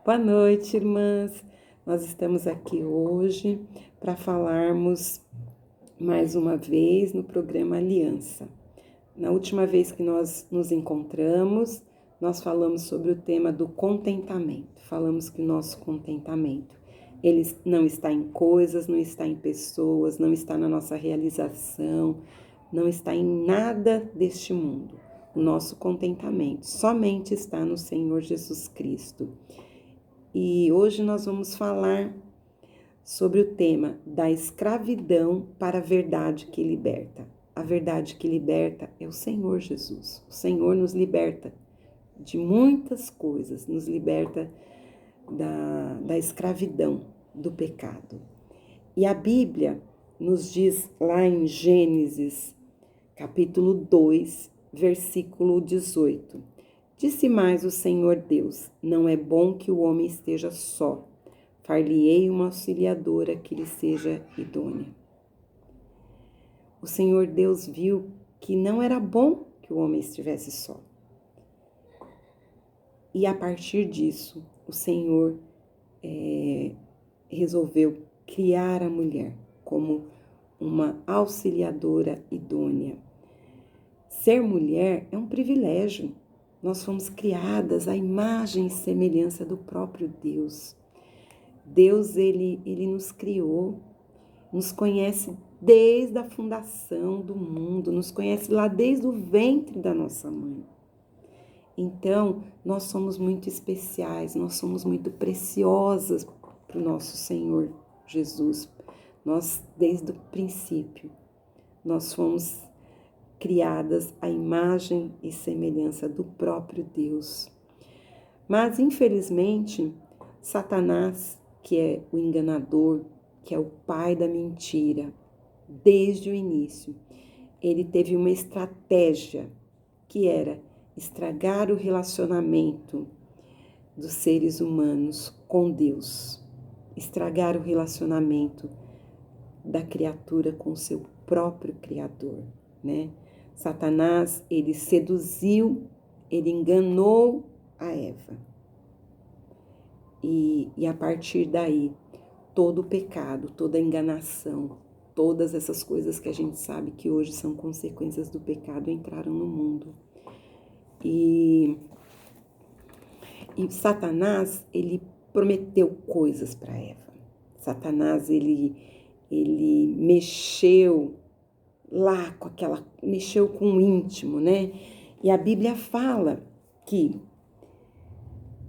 Boa noite, irmãs. Nós estamos aqui hoje para falarmos mais uma vez no programa Aliança. Na última vez que nós nos encontramos, nós falamos sobre o tema do contentamento. Falamos que o nosso contentamento, ele não está em coisas, não está em pessoas, não está na nossa realização, não está em nada deste mundo. O nosso contentamento somente está no Senhor Jesus Cristo. E hoje nós vamos falar sobre o tema da escravidão para a verdade que liberta. A verdade que liberta é o Senhor Jesus. O Senhor nos liberta de muitas coisas, nos liberta da escravidão, do pecado. E a Bíblia nos diz lá em Gênesis, capítulo 2, versículo 18. Disse mais o Senhor Deus: não é bom que o homem esteja só. Far-lhe-ei uma auxiliadora que lhe seja idônea. O Senhor Deus viu que não era bom que o homem estivesse só. E a partir disso, o Senhor resolveu criar a mulher como uma auxiliadora idônea. Ser mulher é um privilégio. Nós fomos criadas à imagem e semelhança do próprio Deus. Deus, ele nos criou, nos conhece desde a fundação do mundo, nos conhece lá desde o ventre da nossa mãe. Então, nós somos muito especiais, nós somos muito preciosas para o nosso Senhor Jesus. Nós, desde o princípio, nós fomos criadas à imagem e semelhança do próprio Deus. Mas, infelizmente, Satanás, que é o enganador, que é o pai da mentira, desde o início, ele teve uma estratégia que era estragar o relacionamento dos seres humanos com Deus, estragar o relacionamento da criatura com o seu próprio Criador, né? Satanás, ele seduziu, ele enganou a Eva. E a partir daí, todo o pecado, toda a enganação, todas essas coisas que a gente sabe que hoje são consequências do pecado entraram no mundo. E Satanás, ele prometeu coisas para Eva. Satanás, ele mexeu lá com mexeu com o íntimo, né? E a Bíblia fala que,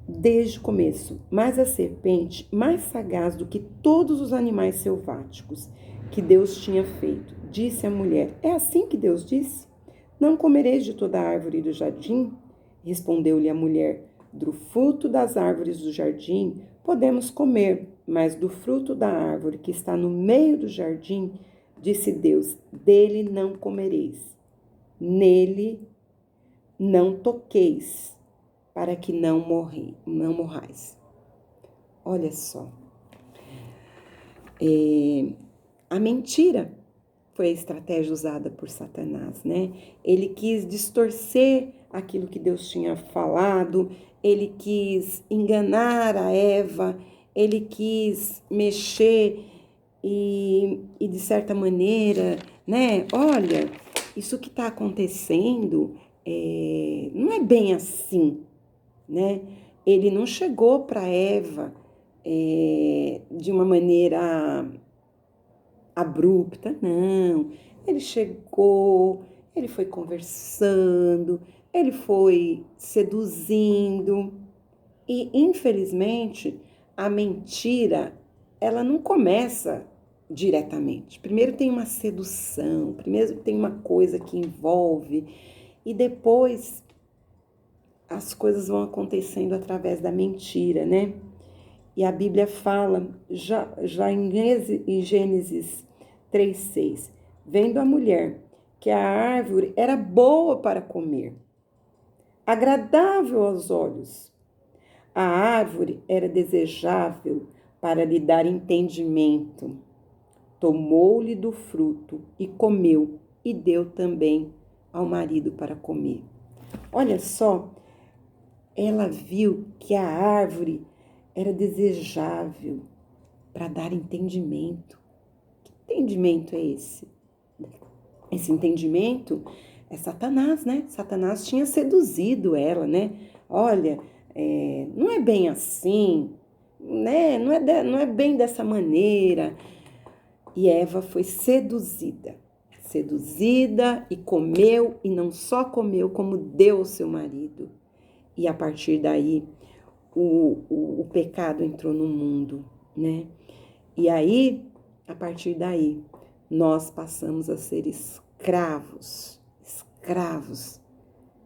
desde o começo, mas a serpente, mais sagaz do que todos os animais selváticos que Deus tinha feito, disse à mulher: é assim que Deus disse? Não comereis de toda a árvore do jardim? Respondeu-lhe a mulher: do fruto das árvores do jardim podemos comer, mas do fruto da árvore que está no meio do jardim, disse Deus: dele não comereis, nele não toqueis, para que não morrais. Olha só. A mentira foi a estratégia usada por Satanás, né? Ele quis distorcer aquilo que Deus tinha falado, ele quis enganar a Eva, ele quis mexer e de certa maneira, né? Olha, isso que está acontecendo não é bem assim, né? Ele não chegou para Eva de uma maneira abrupta, não. Ele chegou, ele foi conversando, ele foi seduzindo. E, infelizmente, a mentira, ela não começa diretamente. Primeiro tem uma sedução, primeiro tem uma coisa que envolve, e depois as coisas vão acontecendo através da mentira, né? E a Bíblia fala, já em Gênesis 3:6, vendo a mulher que a árvore era boa para comer, agradável aos olhos. A árvore era desejável para lhe dar entendimento. Tomou-lhe do fruto e comeu, e deu também ao marido para comer. Olha só, ela viu que a árvore era desejável para dar entendimento. Que entendimento é esse? Esse entendimento é Satanás, né? Satanás tinha seduzido ela, né? Olha, não é bem assim, né? Não é bem dessa maneira. E Eva foi seduzida e comeu, e não só comeu, como deu ao seu marido. E a partir daí, o pecado entrou no mundo, né? E aí, a partir daí, nós passamos a ser escravos,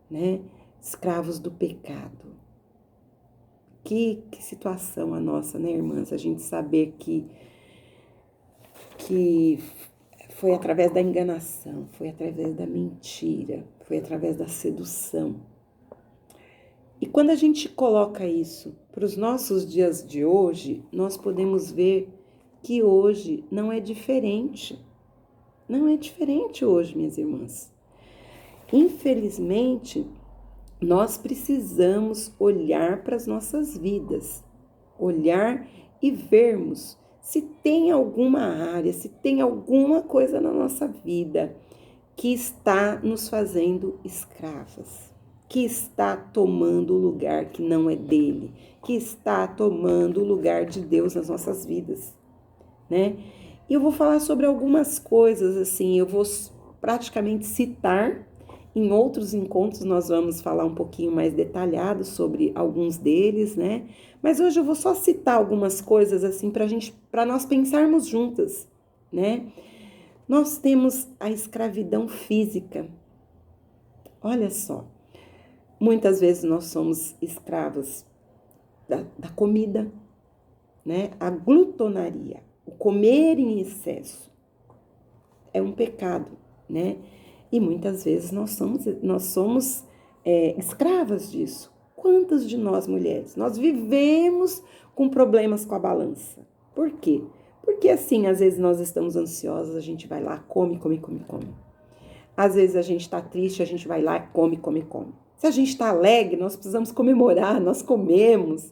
né? Escravos do pecado. Que situação a nossa, né, irmãs? A gente saber que foi através da enganação, foi através da mentira, foi através da sedução. E quando a gente coloca isso para os nossos dias de hoje, nós podemos ver que hoje não é diferente. Não é diferente hoje, minhas irmãs. Infelizmente, nós precisamos olhar para as nossas vidas, olhar e vermos se tem alguma área, se tem alguma coisa na nossa vida que está nos fazendo escravas, que está tomando o lugar que não é dele, que está tomando o lugar de Deus nas nossas vidas, né? E eu vou falar sobre algumas coisas, assim, eu vou praticamente citar. Em outros encontros nós vamos falar um pouquinho mais detalhado sobre alguns deles, né? Mas hoje eu vou só citar algumas coisas assim para nós pensarmos juntas, né? Nós temos a escravidão física. Olha só, muitas vezes nós somos escravas da comida, né? A glutonaria, o comer em excesso é um pecado, né? E muitas vezes nós somos escravas disso. Quantas de nós, mulheres, nós vivemos com problemas com a balança? Por quê? Porque assim, às vezes nós estamos ansiosas, a gente vai lá, come. Às vezes a gente está triste, a gente vai lá, come. Se a gente está alegre, nós precisamos comemorar, nós comemos.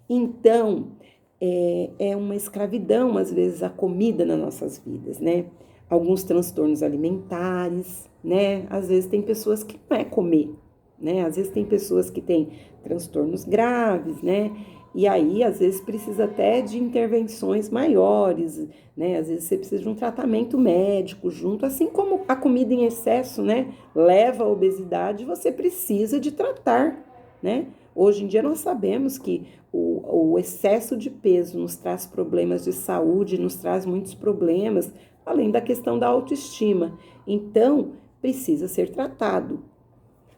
Então, é uma escravidão, às vezes, a comida nas nossas vidas, né? Alguns transtornos alimentares, né? Às vezes tem pessoas que não é comer, né? Às vezes tem pessoas que têm transtornos graves, né? E aí, às vezes, precisa até de intervenções maiores, né? Às vezes você precisa de um tratamento médico junto, assim como a comida em excesso, né? Leva à obesidade, você precisa de tratar, né? Hoje em dia nós sabemos que o excesso de peso nos traz problemas de saúde, nos traz muitos problemas, além da questão da autoestima. Então, precisa ser tratado.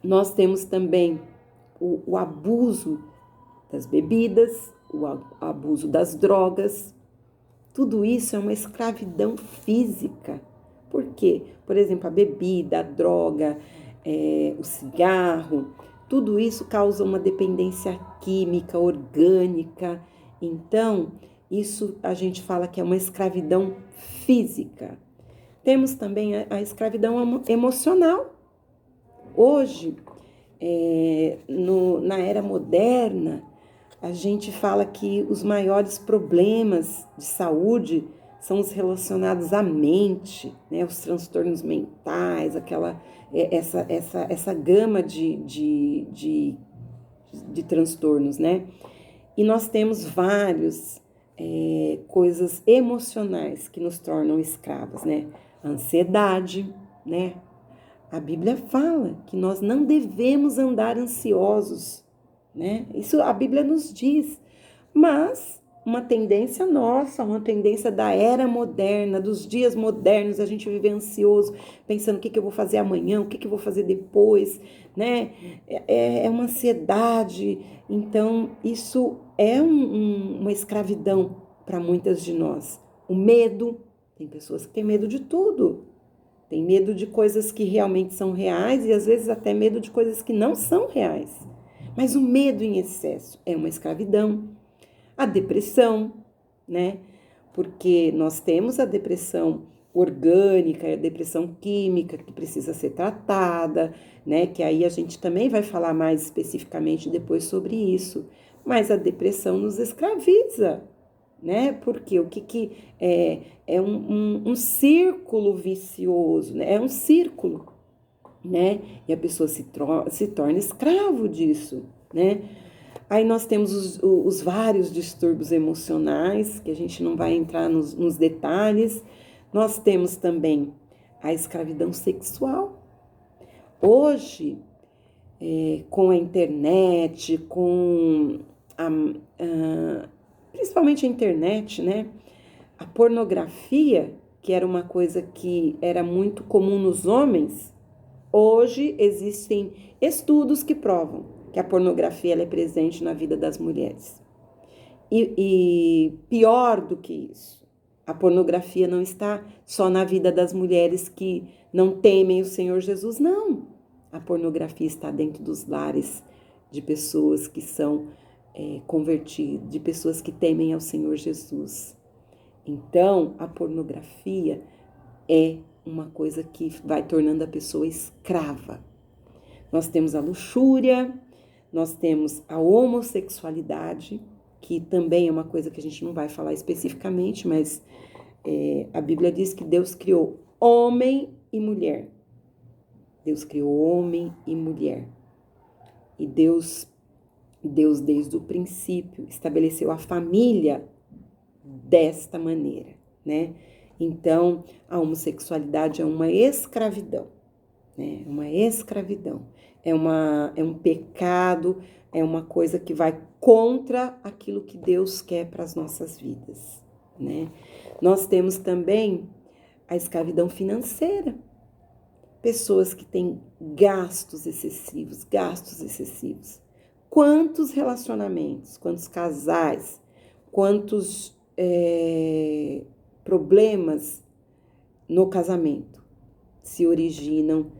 Nós temos também o abuso das bebidas, o abuso das drogas. Tudo isso é uma escravidão física. Por quê? Por exemplo, a bebida, a droga, o cigarro, tudo isso causa uma dependência química, orgânica. Então, isso a gente fala que é uma escravidão física. Temos também a escravidão emocional. Hoje, na era moderna, a gente fala que os maiores problemas de saúde são os relacionados à mente, né? Os transtornos mentais, essa gama de transtornos, né? E nós temos vários coisas emocionais que nos tornam escravas, né? A ansiedade, né? A Bíblia fala que nós não devemos andar ansiosos, né? Isso a Bíblia nos diz, mas uma tendência nossa, uma tendência da era moderna, dos dias modernos, a gente vive ansioso, pensando o que eu vou fazer amanhã, o que eu vou fazer depois, né? É uma ansiedade. Então, isso é uma escravidão para muitas de nós. O medo, tem pessoas que têm medo de tudo. Tem medo de coisas que realmente são reais e às vezes até medo de coisas que não são reais. Mas o medo em excesso é uma escravidão. A depressão, né? Porque nós temos a depressão orgânica, a depressão química que precisa ser tratada, né? Que aí a gente também vai falar mais especificamente depois sobre isso. mas a depressão nos escraviza, né? Porque o que é um círculo vicioso, né? É um círculo, né? E a pessoa se torna escravo disso, né? Aí nós temos os vários distúrbios emocionais, que a gente não vai entrar nos detalhes. Nós temos também a escravidão sexual. Hoje, com a internet, principalmente a internet, né? A pornografia, que era uma coisa que era muito comum nos homens, hoje existem estudos que provam que a pornografia ela é presente na vida das mulheres. E pior do que isso, a pornografia não está só na vida das mulheres que não temem o Senhor Jesus, não. A pornografia está dentro dos lares de pessoas que são convertidas, de pessoas que temem ao Senhor Jesus. Então, a pornografia é uma coisa que vai tornando a pessoa escrava. Nós temos a luxúria, nós temos a homossexualidade, que também é uma coisa que a gente não vai falar especificamente, mas a Bíblia diz que Deus criou homem e mulher. Deus criou homem e mulher. E Deus, desde o princípio, estabeleceu a família desta maneira, né? Então, a homossexualidade é uma escravidão, né? Uma escravidão. É um pecado, é uma coisa que vai contra aquilo que Deus quer para as nossas vidas, né? Nós temos também a escravidão financeira. Pessoas que têm gastos excessivos. Quantos relacionamentos, quantos casais, quantos problemas no casamento se originam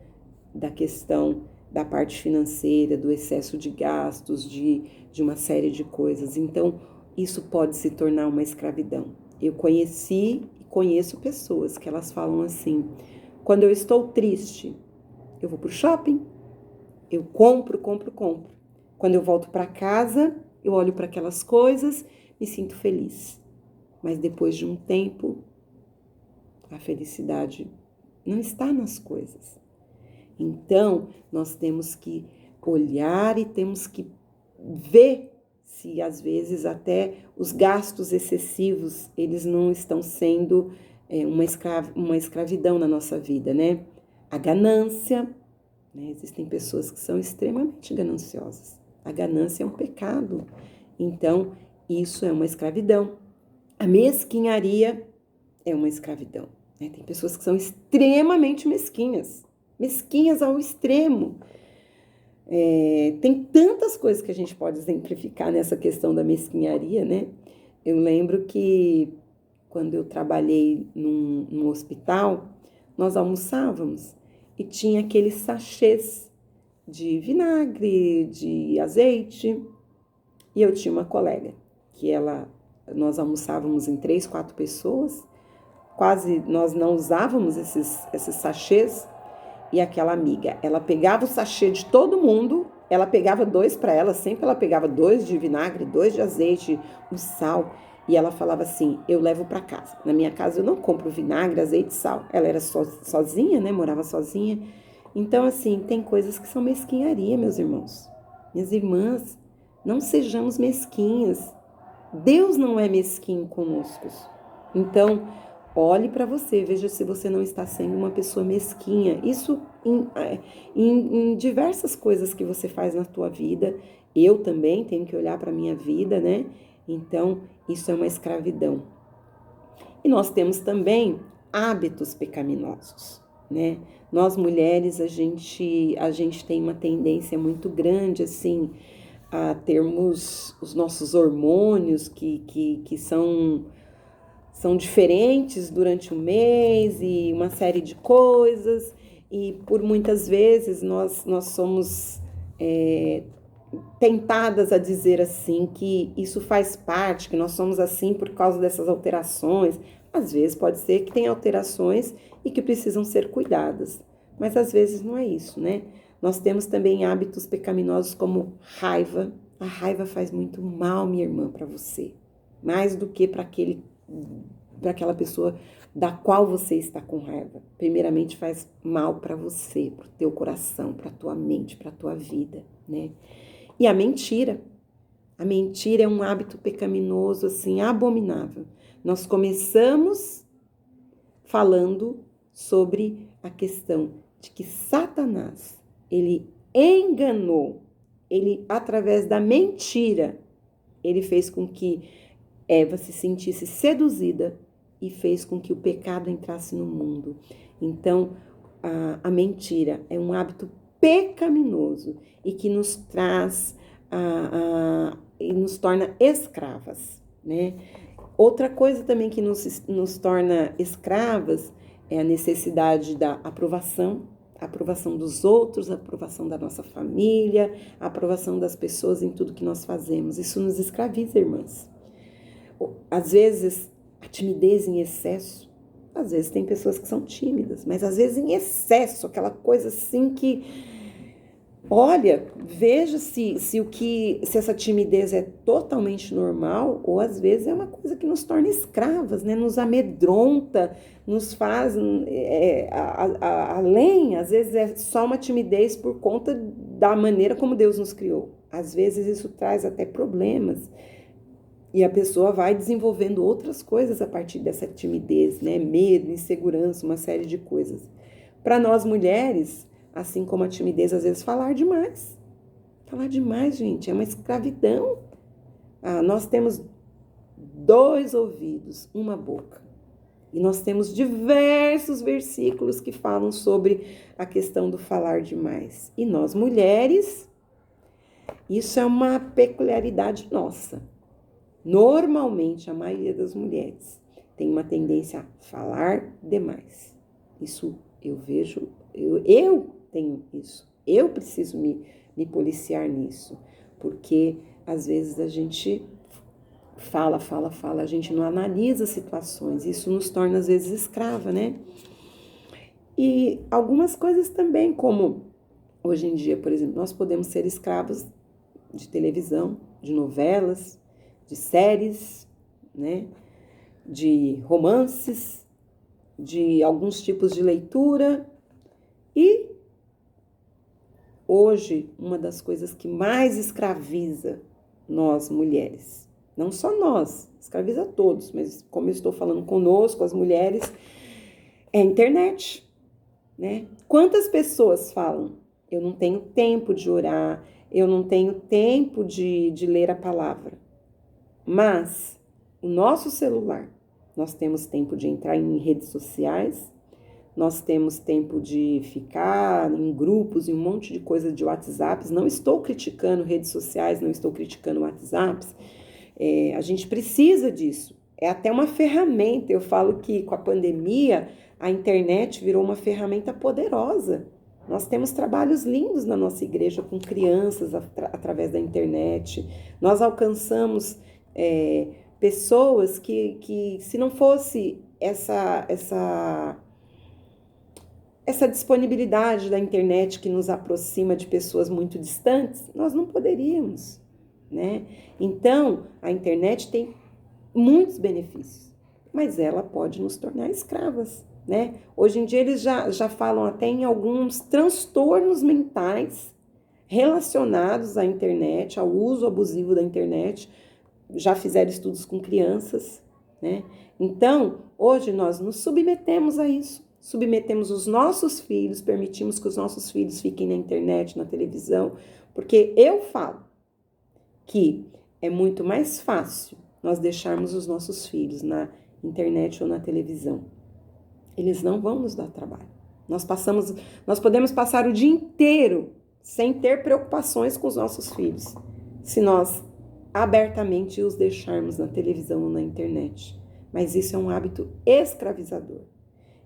da questão da parte financeira, do excesso de gastos, de uma série de coisas. Então, isso pode se tornar uma escravidão. Eu conheci e conheço pessoas que elas falam assim: quando eu estou triste, eu vou pro shopping, eu compro. Quando eu volto para casa, eu olho para aquelas coisas, me sinto feliz. Mas depois de um tempo, a felicidade não está nas coisas. Então, nós temos que olhar e temos que ver se, às vezes, até os gastos excessivos, eles não estão sendo uma escravidão na nossa vida, né? A ganância, né? Existem pessoas que são extremamente gananciosas. A ganância é um pecado. Então, isso é uma escravidão. A mesquinharia é uma escravidão, né? Tem pessoas que são extremamente mesquinhas ao extremo. Tem tantas coisas que a gente pode exemplificar nessa questão da mesquinharia, né? Eu lembro que quando eu trabalhei num hospital, nós almoçávamos e tinha aqueles sachês de vinagre, de azeite. E eu tinha uma colega que nós almoçávamos em 3, 4 pessoas, quase nós não usávamos esses sachês. E aquela amiga, ela pegava o sachê de todo mundo, ela pegava 2 para ela, sempre ela pegava 2 de vinagre, 2 de azeite, o sal, e ela falava assim: eu levo para casa. Na minha casa eu não compro vinagre, azeite e sal. Ela era sozinha, né? Morava sozinha. Então, assim, tem coisas que são mesquinharia, meus irmãos. Minhas irmãs, não sejamos mesquinhas. Deus não é mesquinho conosco. Então, olhe para você, veja se você não está sendo uma pessoa mesquinha. Isso em diversas coisas que você faz na tua vida. Eu também tenho que olhar para a minha vida, né? Então, isso é uma escravidão. E nós temos também hábitos pecaminosos, né? Nós mulheres, a gente tem uma tendência muito grande, assim, a termos os nossos hormônios que são diferentes durante o mês e uma série de coisas, e por muitas vezes nós somos tentadas a dizer assim que isso faz parte, que nós somos assim por causa dessas alterações. Às vezes pode ser que tem alterações e que precisam ser cuidadas, mas às vezes não é isso, né? Nós temos também hábitos pecaminosos como raiva. A raiva faz muito mal, minha irmã, para você. Mais do que para aquela pessoa da qual você está com raiva. Primeiramente faz mal para você, para o teu coração, para a tua mente, para a tua vida, né? E a mentira. A mentira é um hábito pecaminoso, assim, abominável. Nós começamos falando sobre a questão de que Satanás, ele enganou, ele, através da mentira, ele fez com que Eva se sentisse seduzida e fez com que o pecado entrasse no mundo. Então, a mentira é um hábito pecaminoso e que nos traz e nos torna escravas, né? Outra coisa também que nos torna escravas é a necessidade da aprovação, a aprovação dos outros, a aprovação da nossa família, a aprovação das pessoas em tudo que nós fazemos. Isso nos escraviza, irmãs. Às vezes, a timidez em excesso, às vezes tem pessoas que são tímidas, mas às vezes em excesso, aquela coisa assim que, olha, veja se essa timidez é totalmente normal ou às vezes é uma coisa que nos torna escravas, né? Nos amedronta, nos faz além, às vezes é só uma timidez por conta da maneira como Deus nos criou. Às vezes isso traz até problemas. E a pessoa vai desenvolvendo outras coisas a partir dessa timidez, né? Medo, insegurança, uma série de coisas. Para nós mulheres, assim como a timidez, às vezes falar demais. Falar demais, gente, é uma escravidão. Nós temos 2 ouvidos, uma boca. E nós temos diversos versículos que falam sobre a questão do falar demais. E nós mulheres, isso é uma peculiaridade nossa. Normalmente, a maioria das mulheres tem uma tendência a falar demais. Isso eu vejo, eu tenho isso. Eu preciso me policiar nisso. Porque, às vezes, a gente fala, a gente não analisa situações. Isso nos torna, às vezes, escrava, né? E algumas coisas também, como hoje em dia, por exemplo, nós podemos ser escravos de televisão, de novelas, de séries, né? De romances, de alguns tipos de leitura. E hoje, uma das coisas que mais escraviza nós mulheres, não só nós, escraviza todos, mas como eu estou falando conosco, as mulheres, é a internet, né? Quantas pessoas falam, eu não tenho tempo de orar, eu não tenho tempo de ler a palavra. Mas o nosso celular, nós temos tempo de entrar em redes sociais, nós temos tempo de ficar em grupos, em um monte de coisa de WhatsApps. Não estou criticando redes sociais, não estou criticando WhatsApps. A gente precisa disso. É até uma ferramenta. Eu falo que com a pandemia, a internet virou uma ferramenta poderosa. Nós temos trabalhos lindos na nossa igreja com crianças através da internet. Nós alcançamos pessoas que se não fosse essa disponibilidade da internet que nos aproxima de pessoas muito distantes, nós não poderíamos, né? Então, a internet tem muitos benefícios, mas ela pode nos tornar escravas, né? Hoje em dia eles já falam até em alguns transtornos mentais relacionados à internet, ao uso abusivo da internet. Já fizeram estudos com crianças, né? Então, hoje nós nos submetemos a isso. Submetemos os nossos filhos, permitimos que os nossos filhos fiquem na internet, na televisão, porque eu falo que é muito mais fácil nós deixarmos os nossos filhos na internet ou na televisão. Eles não vão nos dar trabalho. Nós podemos passar o dia inteiro sem ter preocupações com os nossos filhos, se nós abertamente os deixarmos na televisão ou na internet. Mas isso é um hábito escravizador,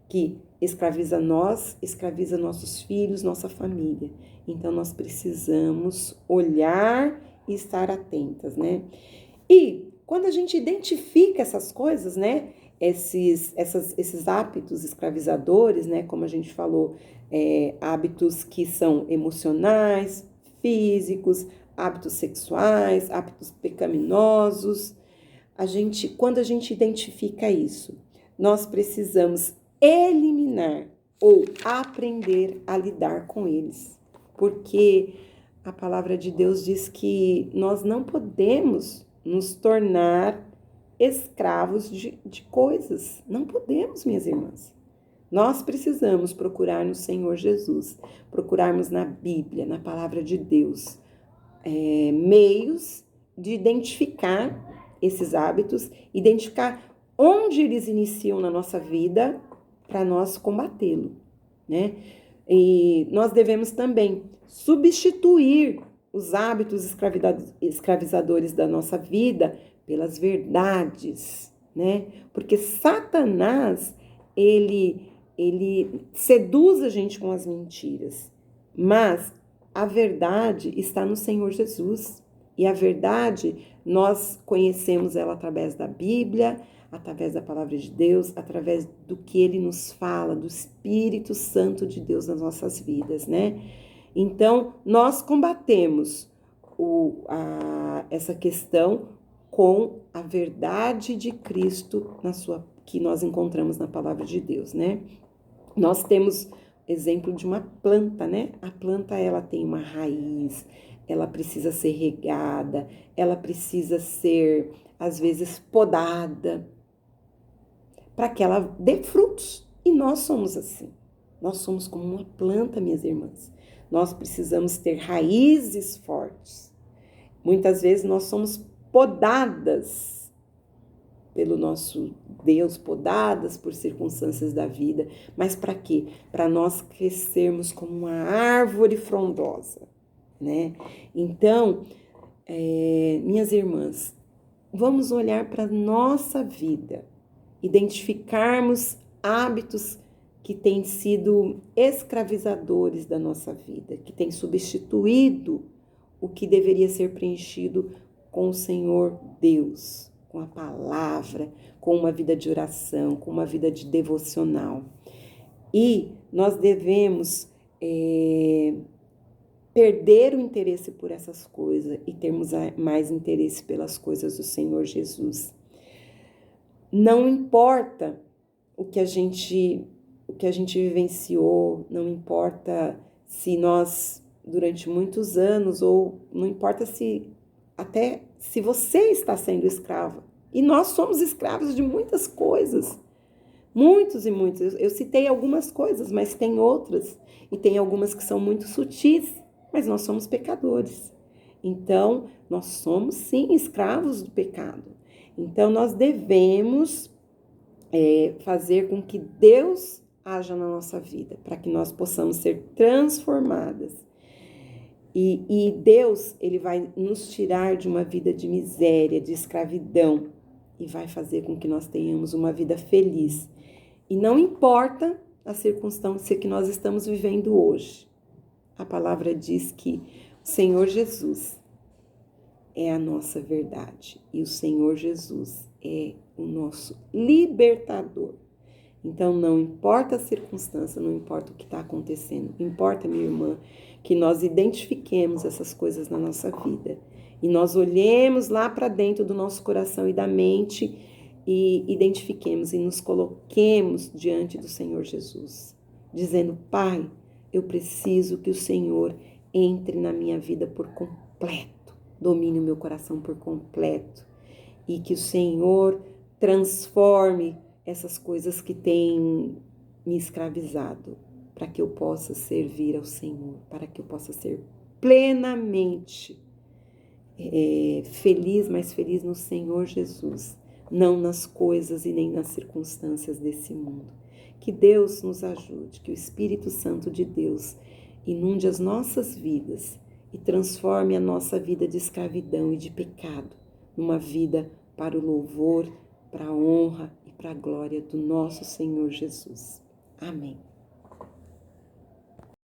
que escraviza nós, escraviza nossos filhos, nossa família. Então, nós precisamos olhar e estar atentas, né? E quando a gente identifica essas coisas, né? Esses hábitos escravizadores, né? Como a gente falou, hábitos que são emocionais, físicos, hábitos sexuais, hábitos pecaminosos. Quando a gente identifica isso, nós precisamos eliminar ou aprender a lidar com eles, porque a palavra de Deus diz que nós não podemos nos tornar escravos de coisas. Não podemos, minhas irmãs. Nós precisamos procurar no Senhor Jesus, procurarmos na Bíblia, na palavra de Deus, meios de identificar esses hábitos, identificar onde eles iniciam na nossa vida para nós combatê-lo, né? E nós devemos também substituir os hábitos escravizadores da nossa vida pelas verdades, né? Porque Satanás, ele seduz a gente com as mentiras, mas a verdade está no Senhor Jesus. E a verdade, nós conhecemos ela através da Bíblia, através da palavra de Deus, através do que Ele nos fala, do Espírito Santo de Deus nas nossas vidas, né? Então, nós combatemos essa questão com a verdade de Cristo que nós encontramos na palavra de Deus, né? Nós temos exemplo de uma planta, né? A planta, ela tem uma raiz, ela precisa ser regada, ela precisa ser, às vezes, podada para que ela dê frutos. E nós somos assim. Nós somos como uma planta, minhas irmãs. Nós precisamos ter raízes fortes. Muitas vezes nós somos podadas pelo nosso Deus, podadas por circunstâncias da vida. Mas para quê? Para nós crescermos como uma árvore frondosa, né? Então, minhas irmãs, vamos olhar para a nossa vida, identificarmos hábitos que têm sido escravizadores da nossa vida, que têm substituído o que deveria ser preenchido com o Senhor Deus, com a palavra, com uma vida de oração, com uma vida de devocional. E nós devemos perder o interesse por essas coisas e termos mais interesse pelas coisas do Senhor Jesus. Não importa o que a gente vivenciou, não importa se nós, durante muitos anos, ou não importa até se você está sendo escrava. E nós somos escravos de muitas coisas, muitos e muitos. Eu citei algumas coisas, mas tem outras, e tem algumas que são muito sutis, mas nós somos pecadores. Então, nós somos sim escravos do pecado. Então, nós devemos fazer com que Deus haja na nossa vida, para que nós possamos ser transformadas. E Deus, Ele vai nos tirar de uma vida de miséria, de escravidão, e vai fazer com que nós tenhamos uma vida feliz. E não importa a circunstância que nós estamos vivendo hoje. A palavra diz que o Senhor Jesus é a nossa verdade. E o Senhor Jesus é o nosso libertador. Então, não importa a circunstância, não importa o que está acontecendo. Importa, minha irmã, que nós identifiquemos essas coisas na nossa vida. E nós olhemos lá para dentro do nosso coração e da mente e identifiquemos e nos coloquemos diante do Senhor Jesus. Dizendo, Pai, eu preciso que o Senhor entre na minha vida por completo. Domine o meu coração por completo. E que o Senhor transforme essas coisas que têm me escravizado, para que eu possa servir ao Senhor, para que eu possa ser plenamente feliz, mas feliz no Senhor Jesus, não nas coisas e nem nas circunstâncias desse mundo. Que Deus nos ajude, que o Espírito Santo de Deus inunde as nossas vidas e transforme a nossa vida de escravidão e de pecado numa vida para o louvor, para a honra e para a glória do nosso Senhor Jesus. Amém.